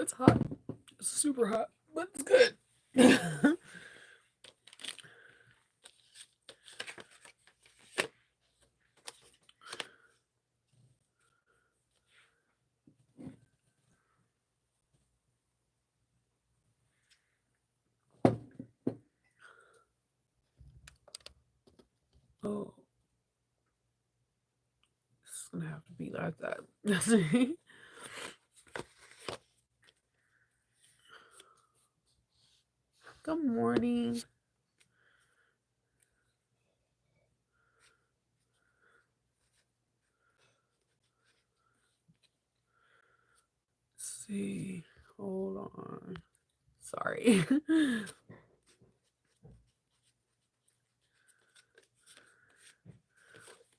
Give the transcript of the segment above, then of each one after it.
it's hot. It's super hot, but it's good. Oh, it's gonna have to be like that. Good morning. Let's see. Hold on. Sorry.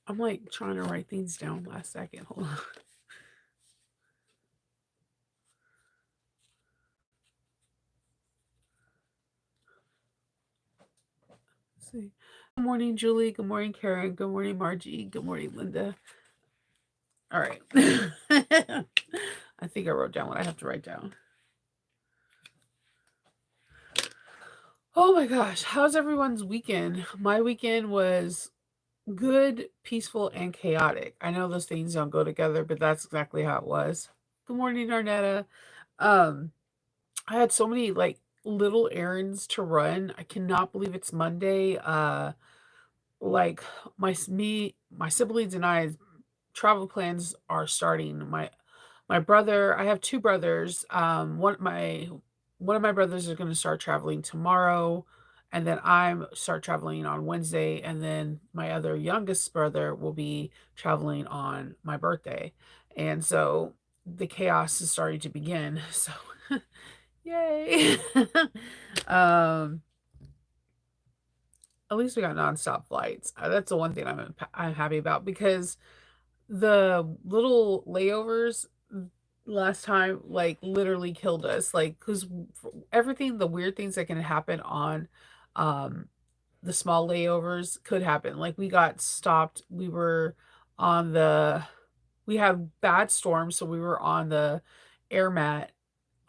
I'm like trying to write things down last second. Hold on. Let's see. Good morning, Julie. Good morning, Karen. Good morning, Margie. Good morning, Linda. All right. I think I wrote down what I have to write down. Oh my gosh. How's everyone's weekend? My weekend was good, peaceful, and chaotic. I know those things don't go together, but that's exactly how it was. Good morning, Arnetta. Um, I had so many like little errands to run. I cannot believe it's Monday. Like my siblings and I travel plans are starting. My brother, I have two brothers. One of my brothers is going to start traveling tomorrow, and then I'm start traveling on Wednesday, and then my other youngest brother will be traveling on my birthday. And so the chaos is starting to begin. So yay. um at least we got nonstop flights. That's the one thing I'm happy about because the little layovers last time, like, literally killed us, like, 'cause everything the weird things that can happen on, um, the small layovers could happen, like, we got stopped, on the we had bad storms, so we were air mat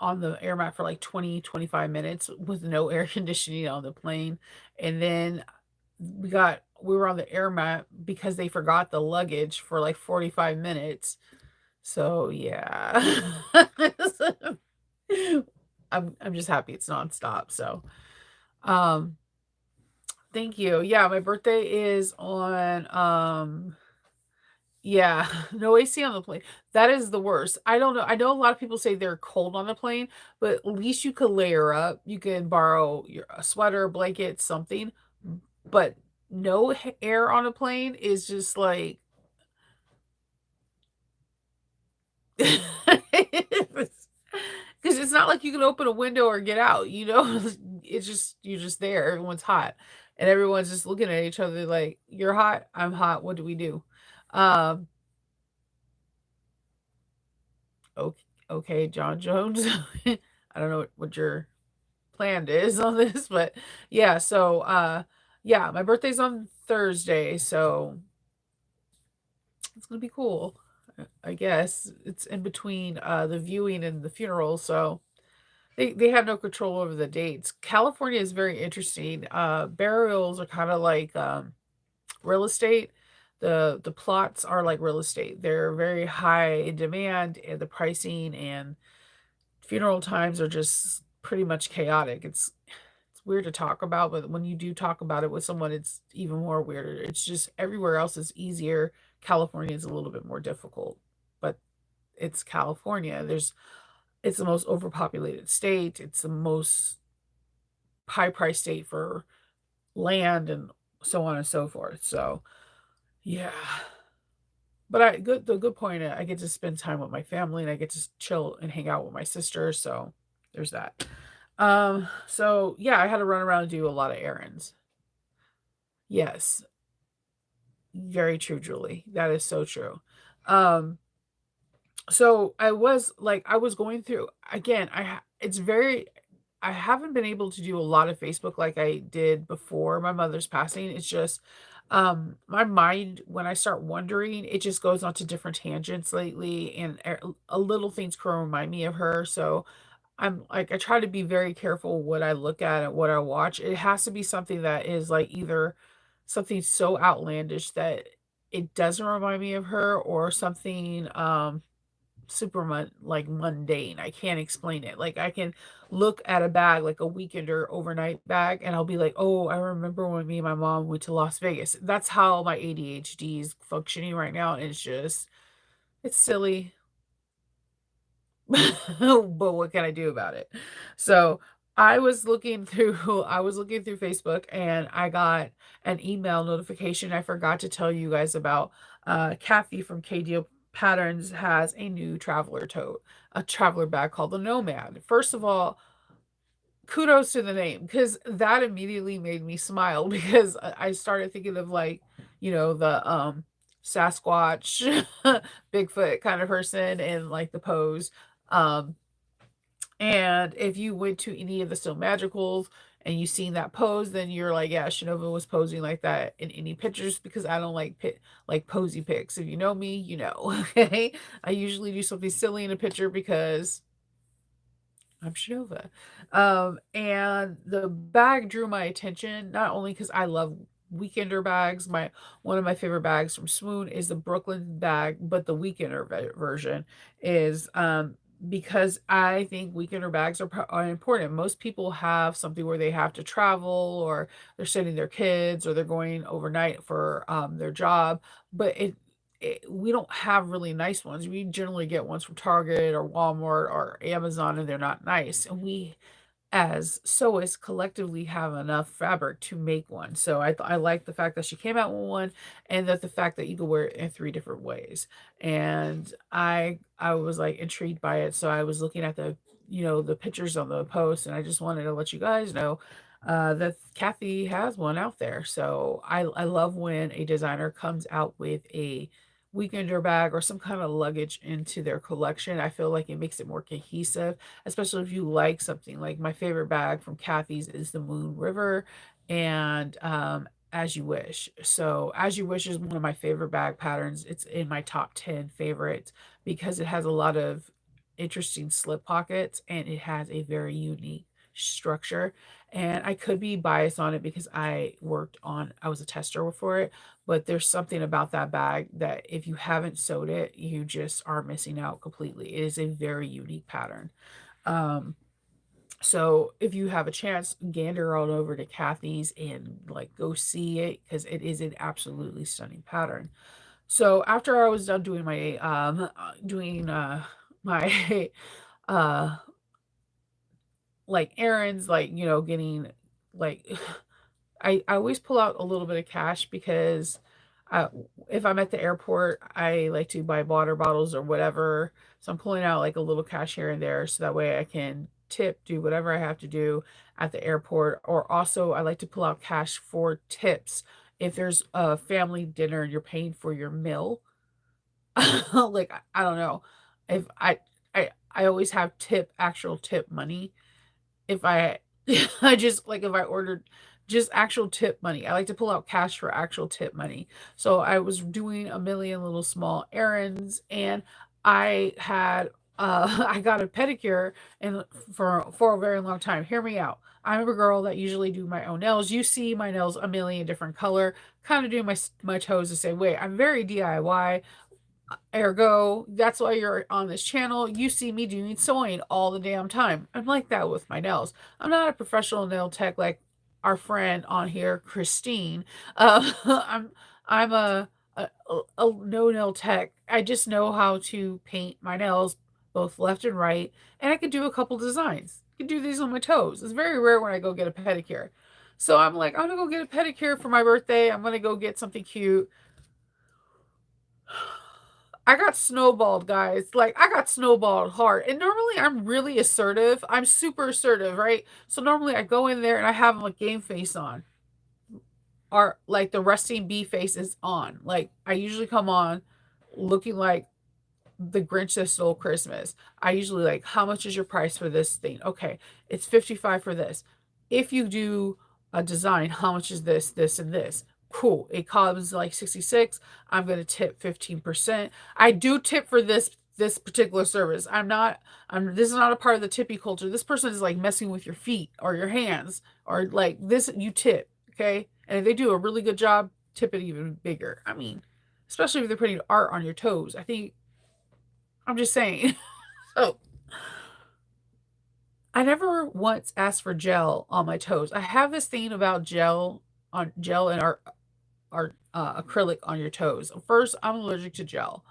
on the air mat for, like, 20-25 minutes with no air conditioning on the plane, and then we were on the air mat because they forgot the luggage for, like, 45 minutes. So, yeah. I'm just happy it's nonstop, so, um, thank you. Yeah, my birthday is on, yeah, no AC on the plane. That is the worst. I don't know. I know a lot of people say they're cold on the plane, but at least you could layer up. You can borrow a sweater, blanket, something. But no air on a plane is just like because it's not like you can open a window or get out, you know? It's just you're just there. Everyone's hot, and everyone's just looking at each other like, "You're hot, I'm hot. What do we do?" Um, ok okay, John Jones. I don't know what your plan is on this, but yeah, so, yeah, my birthday's on Thursday, so it's gonna be cool. I guess it's in between, the viewing and the funeral, so they have no control over the dates. California is very interesting. Burials are kinda like, real estate. The plots are like real estate. They're very high in demand, and the pricing and funeral times are just pretty much chaotic. It's weird to talk about, but when you do talk about it with someone, it's even more weirder. It's just everywhere else is easier. California is a little bit more difficult, but it's California. It's the most overpopulated state. It's the most high price state for land and so on and so forth. So, yeah. But the good point, I get to spend time with my family and I get to chill and hang out with my sister. So, there's that. So yeah, I had to run around and do a lot of errands. Yes, very true, Julie. That is so true. Um, so I was going through again, I haven't been able to do a lot of Facebook like I did before my mother's passing. It's just my mind when I start wondering, it just goes on to different tangents lately and little things can remind me of her. So I'm like, I try to be very careful what I look at and what I watch. It has to be something that is like either something so outlandish that it doesn't remind me of her, or something super like mundane. I can't explain it. Like I can look at a bag like a weekend or overnight bag and I'll be like, "Oh, I remember when me and my mom went to Las Vegas." That's how my ADHD is functioning right now. And it's silly. But what can I do about it? So I was looking through Facebook, and I got an email notification I forgot to tell you guys about. Kathy from KDO Patterns has a new traveler tote, a traveler bag called the Nomad. First of all, kudos to the name, because that immediately made me smile because I started thinking of like, the Sasquatch, Bigfoot kind of person and like the pose. Um, and if you went to any of the Still Magicals and you seen that pose, then you're like, yeah, Shinova was posing like that in any pictures, because I don't like like posy pics. If you know me, you know. Okay, I usually do something silly in a picture because I'm Shinova. And the bag drew my attention not only because I love weekender bags. One of my favorite bags from Swoon is the Brooklyn bag, but the weekender version is because I think weekender bags are important. Most people have something where they have to travel, or they're sending their kids, or they're going overnight for their job, but we don't have really nice ones. We generally get ones from Target or Walmart or Amazon, and they're not nice. And we, as sewists, collectively have enough fabric to make one. So I like the fact that she came out with one, and that the fact that you can wear it in 3 different ways. And I was like intrigued by it. So I was looking at the pictures on the post, and I just wanted to let you guys know that Kathy has one out there. So I love when a designer comes out with a weekender bag or some kind of luggage into their collection. I feel like it makes it more cohesive, especially if you like something. Like my favorite bag from Kathy's is the Moon River, and As You Wish. So As You Wish is one of my favorite bag patterns. It's in my top 10 favorites because it has a lot of interesting slip pockets, and it has a very unique structure. And I could be biased on it because I was a tester for it, but there's something about that bag that if you haven't sewed it, you just are missing out completely. It is a very unique pattern. Um, so if you have a chance, gander on over to Kathy's and like go see it, because it is an absolutely stunning pattern. So after I was done doing my uh like errands, like getting like I always pull out a little bit of cash because I, if I'm at the airport, I like to buy water bottles or whatever. So I'm pulling out like a little cash here and there so that way I can tip, do whatever I have to do at the airport. Or also, I like to pull out cash for tips. If there's a family dinner and you're paying for your meal, like I don't know, if I always have actual tip money if I I just like if I ordered just actual tip money. I like to pull out cash for actual tip money. So I was doing a million little small errands, and I had I got a pedicure and for a very long time. Hear me out. I'm a girl that usually do my own nails. You see my nails a million different color, kind of do my toes the same way. I'm very DIY. Ergo, that's why you're on this channel. You see me doing sewing all the damn time. I'm like that with my nails. I'm not a professional nail tech like our friend on here, Christine. I'm a no nail tech. I just know how to paint my nails both left and right, and I can do a couple designs. I can do these on my toes. It's very rare when I go get a pedicure. So I'm like, I'm gonna go get a pedicure for my birthday. I'm gonna go get something cute. I got snowballed, guys. Like, I got snowballed hard. And normally I'm really assertive. I'm super assertive, right? So normally I go in there and I have a game face on. Or like the resting bee face is on. Like, I usually come on looking like the Grinch that stole Christmas. I usually like, how much is your price for this thing? Okay, it's 55 for this. If you do a design, how much is this, and this? Cool. It comes like 66. I'm going to tip 15%. I do tip for this this particular service. This is not a part of the tippy culture. This person is like messing with your feet or your hands or like this, you tip, okay? And if they do a really good job, tip it even bigger. I mean, especially if they're putting art on your toes. I think I'm just saying. So I never once asked for gel on my toes. I have this thing about gel and acrylic on your toes. First, I'm allergic to gel.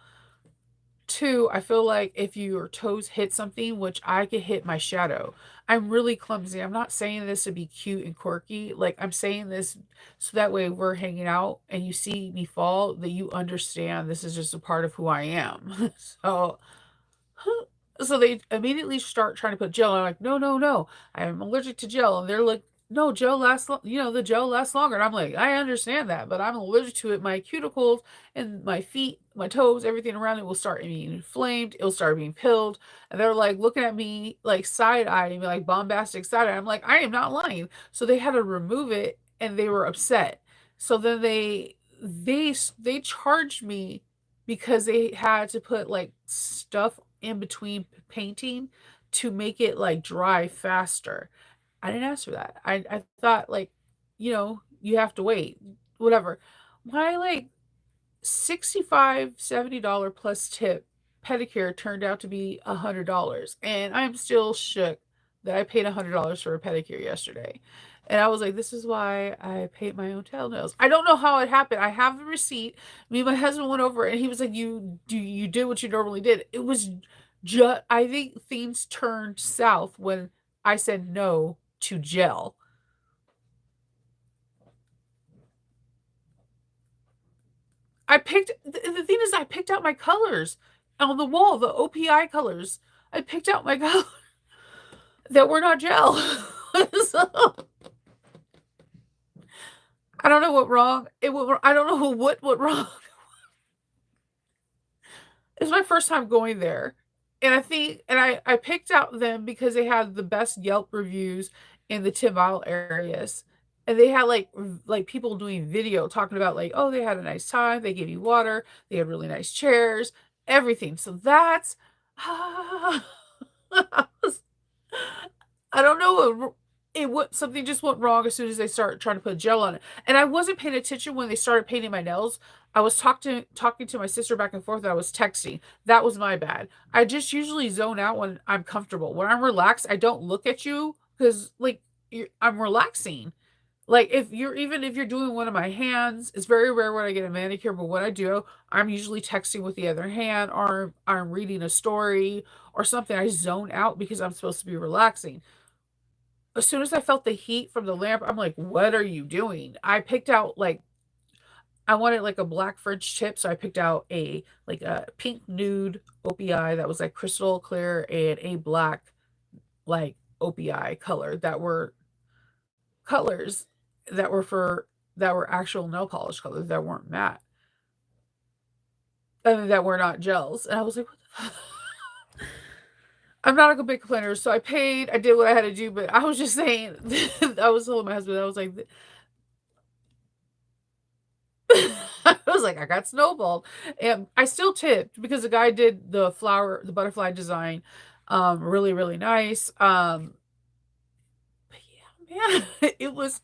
Two, I feel like if your toes hit something, which I could hit my shadow. I'm really clumsy. I'm not saying this to be cute and quirky. Like I'm saying this so that way we're hanging out and you see me fall, that you understand this is just a part of who I am. So so they immediately start trying to put gel. I'm like, no, no, no. I'm allergic to gel. And they're like, no, gel lasts, the gel lasts longer. And I'm like, I understand that, but I'm allergic to it. My cuticles and my feet, my toes, everything around it will start being inflamed. It'll start being pilled. And they're like looking at me like side eyeing me, like bombastic side eye. I'm like, I am not lying. So they had to remove it and they were upset. So then they charged me because they had to put like stuff in between painting to make it like dry faster. I didn't ask for that. I thought like, you have to wait. Whatever. My like 65 $70 plus tip pedicure turned out to be $100. And I'm still shook that I paid $100 for a pedicure yesterday. And I was like, this is why I paint my own toenails. I don't know how it happened. I have the receipt. Me and my husband went over it and he was like, you did what you normally did. It was just, I think things turned south when I said no to gel. The thing is I picked out my colors on the wall, the OPI colors. I picked out my colors that were not gel. So, I don't know what wrong. I don't know what went wrong. It was my first time going there. And I picked out them because they had the best Yelp reviews in the Tim Mile areas. And they had like people doing video talking about like, oh, they had a nice time, they gave you water, they had really nice chairs, everything. So that's I don't know what something just went wrong as soon as they started trying to put gel on it. And I wasn't paying attention when they started painting my nails. I was talking to my sister back and forth, and I was texting. That was my bad. I just usually zone out when I'm comfortable. When I'm relaxed, I don't look at you because like I'm relaxing. Like if you're doing one of my hands, it's very rare when I get a manicure, but when I do, I'm usually texting with the other hand or I'm reading a story or something. I zone out because I'm supposed to be relaxing. As soon as I felt the heat from the lamp, I'm like, "What are you doing?" I picked out like I wanted like a black French tip, so I picked out a pink nude OPI that was like crystal clear and a black like OPI colors that were for that were actual nail polish colors that weren't matte. I mean, that were not gels. And I was like, "What the I'm not a big complainer, so I paid, I did what I had to do, but I was just saying, I was telling my husband, I was like, I was like, I got snowballed. And I still tipped because the guy did the butterfly design, really, really nice. But yeah, man, it was,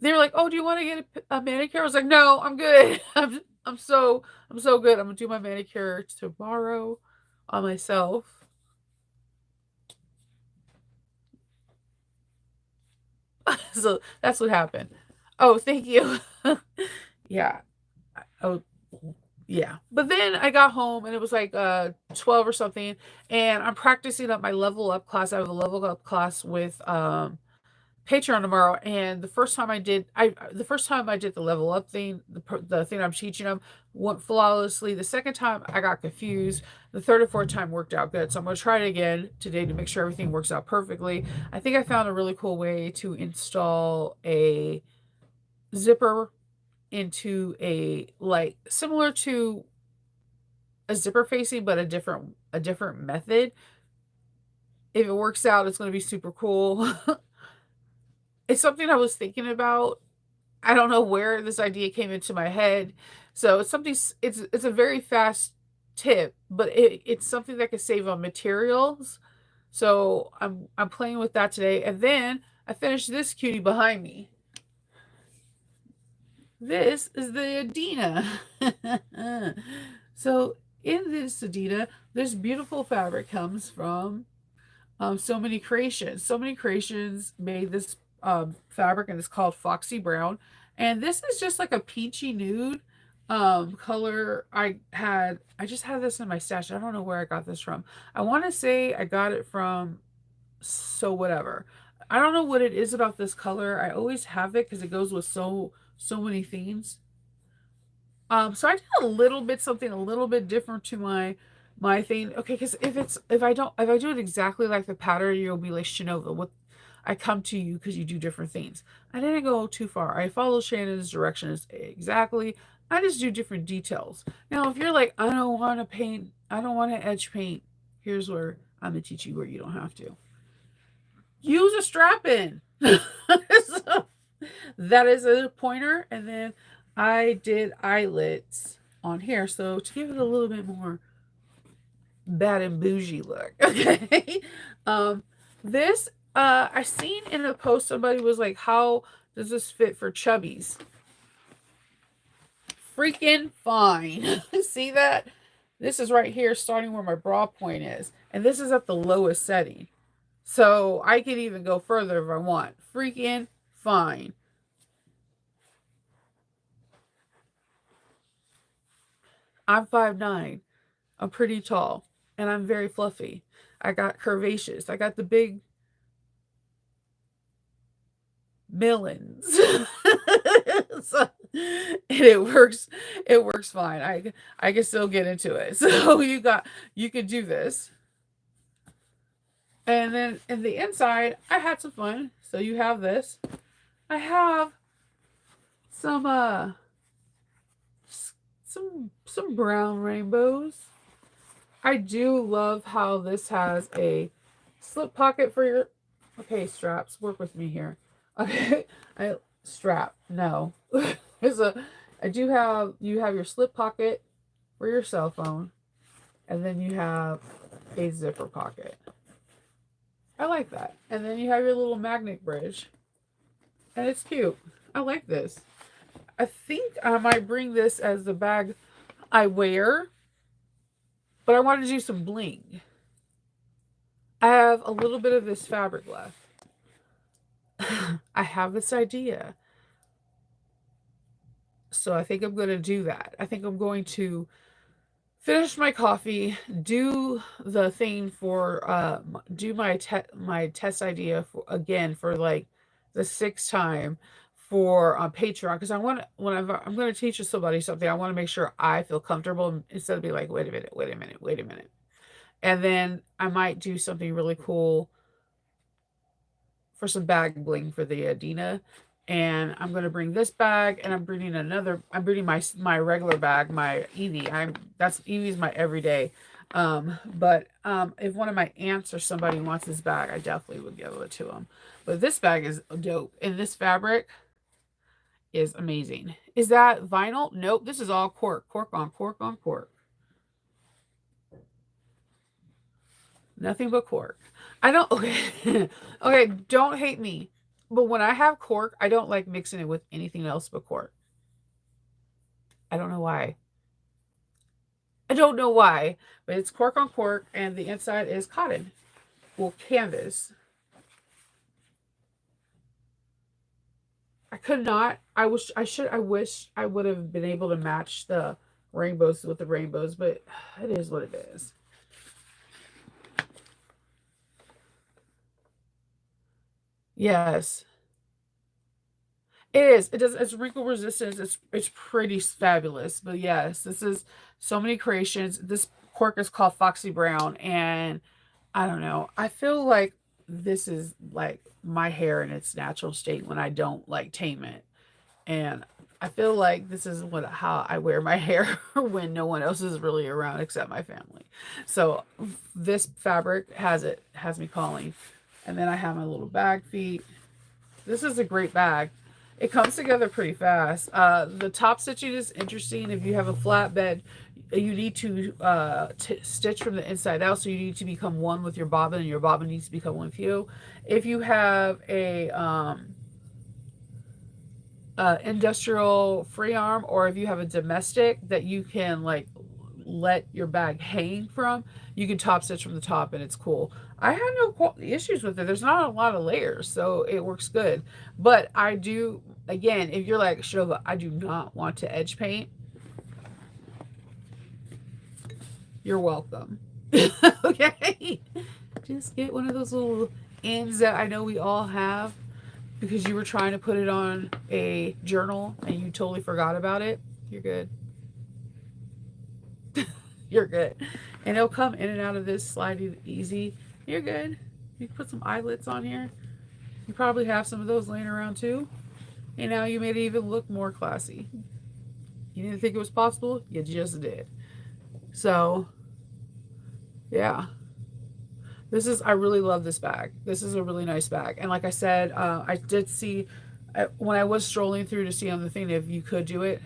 they were like, oh, do you want to get a manicure? I was like, no, I'm good. I'm so good. I'm gonna do my manicure tomorrow on myself. So that's what happened. Oh, thank you. Yeah. Oh, yeah. But then I got home and it was like 12 or something and I'm practicing up my level up class. I have a level up class with Patreon tomorrow and the first time I did the level up thing, the thing I'm teaching them went flawlessly. The second time I got confused. The third or fourth time worked out good. So I'm going to try it again today to make sure everything works out perfectly. I think I found a really cool way to install a zipper into a like similar to a zipper facing but a different method. If it works out, it's going to be super cool. It's something I was thinking about. I don't know where this idea came into my head. So it's something it's a very fast tip, but it's something that can save on materials. So I'm playing with that today. And then I finished this cutie behind me. This is the Adina. So in this Adina, this beautiful fabric comes from So Many Creations. So Many Creations made this fabric, and it's called Foxy Brown. And this is just like a peachy nude color. I just had this in my stash. I don't know where I got this from. I want to say I got it from So Whatever. I don't know what it is about this color. I always have it because it goes with so many themes. So I did a little bit something a little bit different to my thing. Okay, because if I do it exactly like the pattern, you'll be like, Shinova, what, I come to you because you do different things. I didn't go too far. I follow Shannon's directions exactly. I just do different details. Now, if you're like, I don't want to paint, I don't want to edge paint, here's where I'm gonna teach you where you don't have to. Use a strap in. So, that is a pointer. And then I did eyelets on here. So to give it a little bit more bad and bougie look. Okay. This I seen in a post, somebody was like, how does this fit for chubbies? Freaking fine. See that? This is right here starting where my bra point is. And this is at the lowest setting. So I can even go further if I want. Freaking fine. I'm 5'9". I'm pretty tall. And I'm very fluffy. I got curvaceous. I got the big melons. So, and it works fine. I can still get into it. So you could do this. And then in the inside, I had some fun. So you have this. I have some some brown rainbows. I do love how this has a slip pocket for your, okay, straps, work with me here. Okay, strap, no. There's a, you have your slip pocket for your cell phone, and then you have a zipper pocket. I like that. And then you have your little magnet bridge, and it's cute. I like this. I think I might bring this as the bag I wear, but I want to do some bling. I have a little bit of this fabric left. I have this idea. So I think I'm going to do that. I think I'm going to finish my coffee, do the thing for do my test idea for, again, for like the 6th time for Patreon, because I want, I'm going to teach somebody something, I want to make sure I feel comfortable instead of be like, wait a minute, wait a minute, wait a minute. And then I might do something really cool for some bag bling for the Adina. And I'm going to bring this bag, and I'm bringing my regular bag, my Evie. Evie's my everyday. But if one of my aunts or somebody wants this bag, I definitely would give it to them. But this bag is dope. And this fabric is amazing. Is that vinyl? Nope. This is all cork. Cork on cork on cork. Nothing but cork. I don't, okay. Okay, don't hate me. But when I have cork, I don't like mixing it with anything else but cork. I don't know why. I don't know why. But it's cork on cork, and the inside is cotton. Well, canvas. I could not. I wish I would have been able to match the rainbows with the rainbows, but it is what it is. Yes. It is. It does. It's wrinkle resistance. It's pretty fabulous. But yes, this is So Many Creations. This cork is called Foxy Brown, and I don't know. I feel like this is like my hair in its natural state when I don't like tame it, and I feel like this is how I wear my hair when no one else is really around except my family. So this fabric has me calling, and then I have my little bag feet. This is a great bag. It comes together pretty fast. The top stitching is interesting. If you have a flat bed, you need to stitch from the inside out, so you need to become one with your bobbin, and your bobbin needs to become one with you. If you have a industrial free arm, or if you have a domestic that you can like let your bag hang from, you can top stitch from the top, and it's cool. I had no issues with it. There's not a lot of layers, so it works good. But I do, again, if you're like, Shova, I do not want to edge paint, you're welcome. Okay? Just get one of those little ends that I know we all have because you were trying to put it on a journal and you totally forgot about it. You're good. You're good. And it'll come in and out of this slide easy. You're good. You can put some eyelets on here. You probably have some of those laying around too. And now you made it even look more classy. You didn't think it was possible? You just did. So, yeah. I really love this bag. This is a really nice bag. And like I said, I did see, when I was strolling through to see on the thing if you could do it,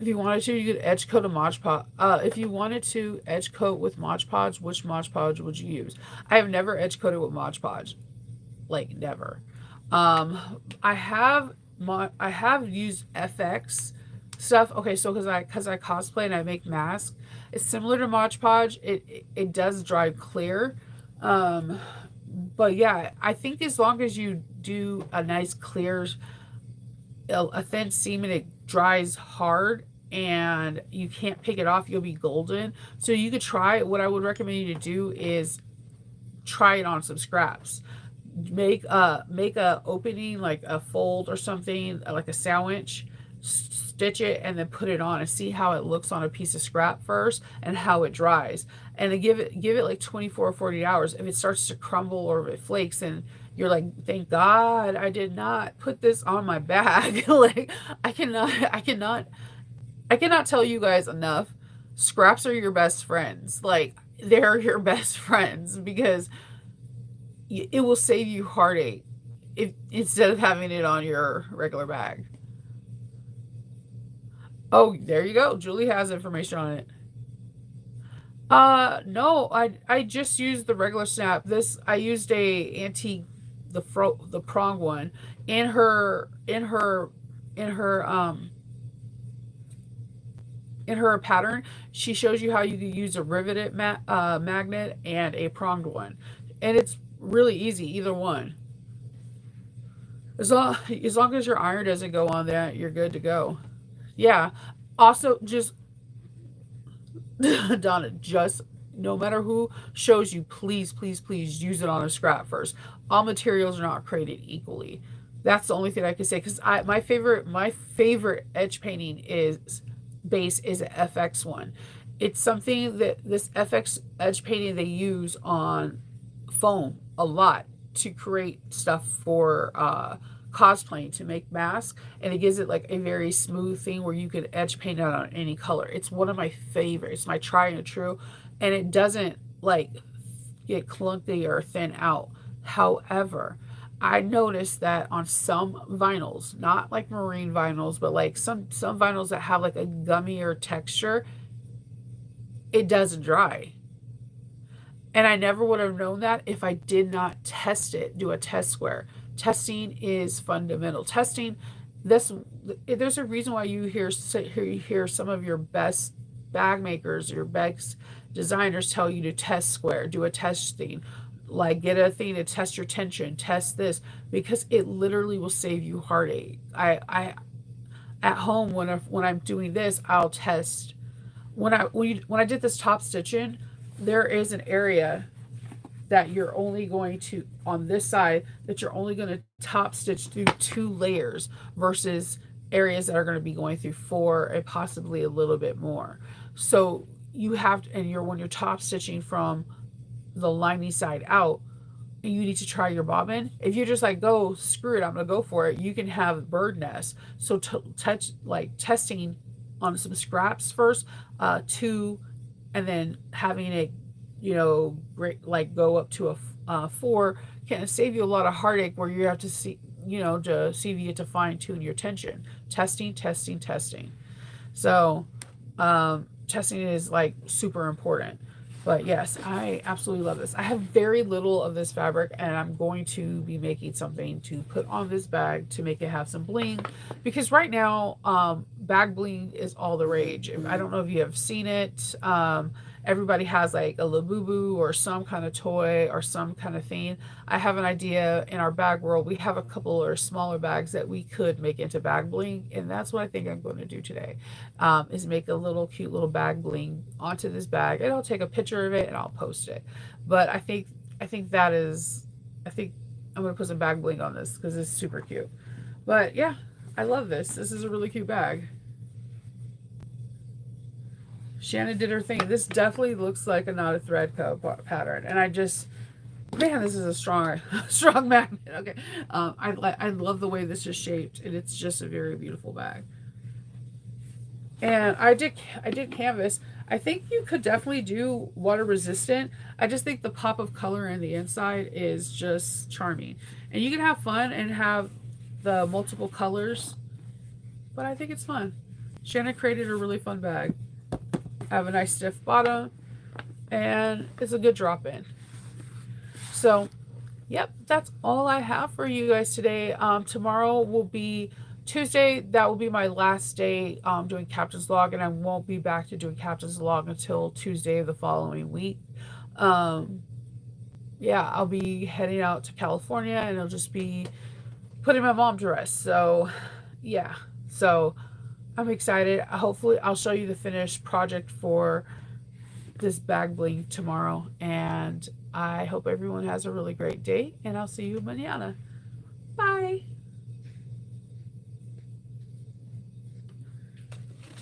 if you wanted to, you could edge coat a Mod Podge. If you wanted to edge coat with Mod Podge, which Mod Podge would you use? I have never edge coated with Mod Podge, like never. I have used FX stuff. Okay, so because I cosplay and I make masks, it's similar to Mod Podge. It does dry clear. But yeah, I think as long as you do a nice clear, a thin seam, and it dries hard and you can't pick it off, you'll be golden. So you could try it. What I would recommend you to do is try it on some scraps. Make a opening, like a fold or something, like a sandwich, stitch it, and then put it on and see how it looks on a piece of scrap first and how it dries. And then give it like 24 or 40 hours. If it starts to crumble or if it flakes, and you're like, thank God I did not put this on my bag. Like I cannot tell you guys enough. Scraps are your best friends. Like they're your best friends because it will save you heartache if instead of having it on your regular bag. Oh, there you go. Julie has information on it. No, I just used the regular snap. This I used a antique, the prong one in her in her pattern. She shows you how you can use a riveted magnet and a pronged one, and it's really easy, either one. As long as your iron doesn't go on that, you're good to go. Yeah. Also, just Donna, just no matter who shows you, please, please, please use it on a scrap first. All materials are not created equally. That's the only thing I can say because my favorite edge painting is base is an FX one. It's something that this FX edge painting they use on foam a lot to create stuff for cosplaying, to make masks, and it gives it like a very smooth thing where you could edge paint it on any color. It's one of my favorites, my try and true, and it doesn't like get clunky or thin out. However, I noticed that on some vinyls, not like marine vinyls, but like some vinyls that have like a gummier texture, it doesn't dry. And I never would have known that if I did not test it, do a test square. Testing is fundamental. Testing, this there's a reason why you hear some of your best bag makers, your best designers tell you to test square, do a testing, like get a thing to test your tension, test this, because it literally will save you heartache. I at home when I'm doing this, I'll test when I did this top stitching, there is an area that you're only going to on this side that you're only going to top stitch through 2 layers versus areas that are going to be going through 4 and possibly a little bit more. So you have to, and you're when you're top stitching from the lining side out, and you need to try your bobbin. If you're just like, go screw it, I'm gonna go for it, you can have bird nests. So touch like testing on some scraps first, 2, and then having it, great, like go up to a 4 can save you a lot of heartache where you have to see, to see if you get to fine tune your tension. Testing, testing, testing. So, testing is like super important. But yes, I absolutely love this. I have very little of this fabric, and I'm going to be making something to put on this bag to make it have some bling, because right now bag bling is all the rage. I don't know if you have seen it. Everybody has like a Labubu or some kind of toy or some kind of thing. I have an idea. In our bag world, we have a couple or smaller bags that we could make into bag bling, and that's what I think I'm going to do today, is make a little cute little bag bling onto this bag, and I'll take a picture of it and I'll post it. But I think that is, I think I'm going to put some bag bling on this because it's super cute. But yeah, I love this. This is a really cute bag. Shannon did her thing. This definitely looks like a knotted thread pattern, and I just, man, this is a strong, strong magnet. Okay, I love the way this is shaped, and it's just a very beautiful bag. And I did canvas. I think you could definitely do water resistant. I just think the pop of color in the inside is just charming, and you can have fun and have the multiple colors. But I think it's fun. Shannon created a really fun bag. I have a nice stiff bottom, and it's a good drop in. So, yep, that's all I have for you guys today. Tomorrow will be Tuesday. That will be my last day doing Captain's Log, and I won't be back to doing Captain's Log until Tuesday of the following week. Um, yeah, I'll be heading out to California, and it'll just be putting my mom to rest. So, yeah. So, I'm excited. Hopefully, I'll show you the finished project for this bag bling tomorrow. And I hope everyone has a really great day. And I'll see you mañana. Bye.